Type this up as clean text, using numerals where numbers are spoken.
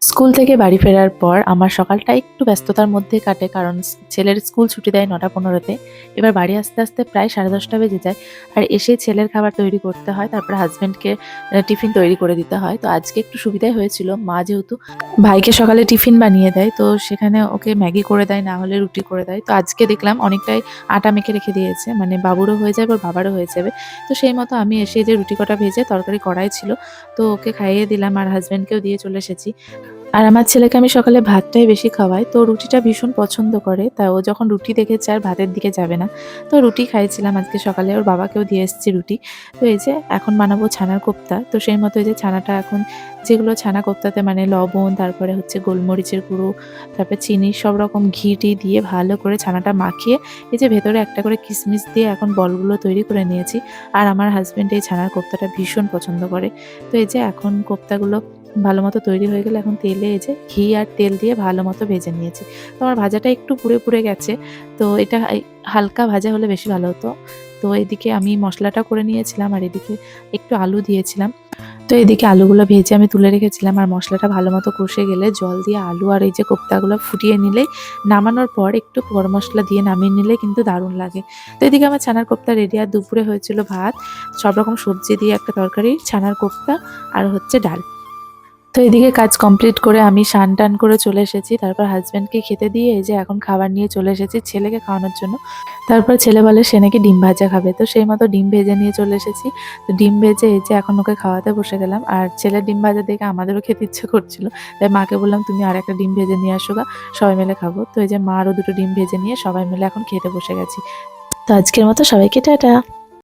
School থেকে বাড়ি ফেরার পর আমার সকালটা একটু ব্যস্ততার মধ্যে কাটে, কারণ ছেলের স্কুল ছুটি দেয় ৯টা ১৫-তে। এবার বাড়ি আসতে আসতে প্রায় ১০:৩০ বেজে যায়। আর এসেই ছেলের খাবার তৈরি করতে হয়, তারপর হাজব্যান্ডকে টিফিন তৈরি করে দিতে হয়। তো আজকে একটু সুবিধাই হয়েছিল, মা যেহেতু ভাইকে সকালে টিফিন বানিয়ে দেয়, তো সেখানে ওকে ম্যাগি করে দেয়, না হলে রুটি করে দেয়। তো আজকে দেখলাম অনেকটাই আটা মেখে রেখে দিয়েছে, মানে বাবুরও হয়ে যাবে, ওর বাবারও হয়ে যাবে। তো সেই মতো আমি এসে যে রুটি কটা ভেজে তরকারি কড়াই ছিল, তো ওকে খাইয়ে দিলাম আর হাজব্যান্ডকেও দিয়ে চলে এসেছি। আর আমার ছেলেকে আমি সকালে ভাতটাই বেশি খাওয়াই, তো রুটিটা ভীষণ পছন্দ করে। তা ও যখন রুটি দেখেছে আর ভাতের দিকে যাবে না, তো রুটি খাইয়েছিলাম আজকে সকালে, ওর বাবাকেও দিয়ে এসেছি রুটি। তো এই যে এখন বানাবো ছানার কোপ্তা, তো সেই মতো এই যে ছানাটা এখন যেগুলো ছানা কোপ্তাতে মানে লবণ, তারপরে হচ্ছে গোলমরিচের গুঁড়ো, তারপরে চিনি, সব রকম ঘি-টি দিয়ে ভালো করে ছানাটা মাখিয়ে এই যে ভেতরে একটা করে কিশমিশ দিয়ে এখন বলগুলো তৈরি করে নিয়েছি। আর আমার হাজব্যান্ড এই ছানার কোপ্তাটা ভীষণ পছন্দ করে। তো এই যে এখন কোপ্তাগুলো ভালো মতো তৈরি হয়ে গেলে এখন তেলে এই যে ঘি আর তেল দিয়ে ভালো মতো ভেজে নিয়েছি। তো আমার ভাজাটা একটু পুড়ে পুড়ে গেছে, তো এটা হালকা ভাজা হলে বেশি ভালো হতো। তো এদিকে আমি মশলাটা করে নিয়েছিলাম আর এদিকে একটু আলু দিয়েছিলাম। তো এদিকে আলুগুলো ভেজে আমি তুলে রেখেছিলাম, আর মশলাটা ভালো মতো কষে গেলে জল দিয়ে আলু আর এই যে কোপ্তাগুলো ফুটিয়ে নিলেই, নামানোর পর একটু গরম মশলা দিয়ে নামিয়ে নিলে কিন্তু দারুণ লাগে। তো এদিকে আমার ছানার কোপ্তা রেডি, আর দুপুরে হয়েছিল ভাত, সব রকম সবজি দিয়ে একটা তরকারি, ছানার কোপ্তা আর হচ্ছে ডাল। তো এদিকে কাজ কমপ্লিট করে আমি স্নান টান করে চলে এসেছি, তারপর হাজব্যান্ডকে খেতে দিয়ে এই যে এখন খাবার নিয়ে চলে এসেছি ছেলেকে খাওয়ানোর জন্য। তারপর ছেলে বলে সে নাকি ডিম ভাজা খাবে, তো সেই মতো ডিম ভেজে নিয়ে চলে এসেছি। তো ডিম ভেজে এই যে এখন ওকে খাওয়াতে বসে গেলাম, আর ছেলের ডিম ভাজা দেখে আমাদেরও খেতে ইচ্ছে করছিল, তাই মাকে বললাম তুমি আর একটা ডিম ভেজে নিয়ে আসো গা, সবাই মিলে খাবো। তো এই যে মা আরও দুটো ডিম ভেজে নিয়ে সবাই মিলে এখন খেতে বসে গেছি। তো আজকের মতো সবাইকে টাটা।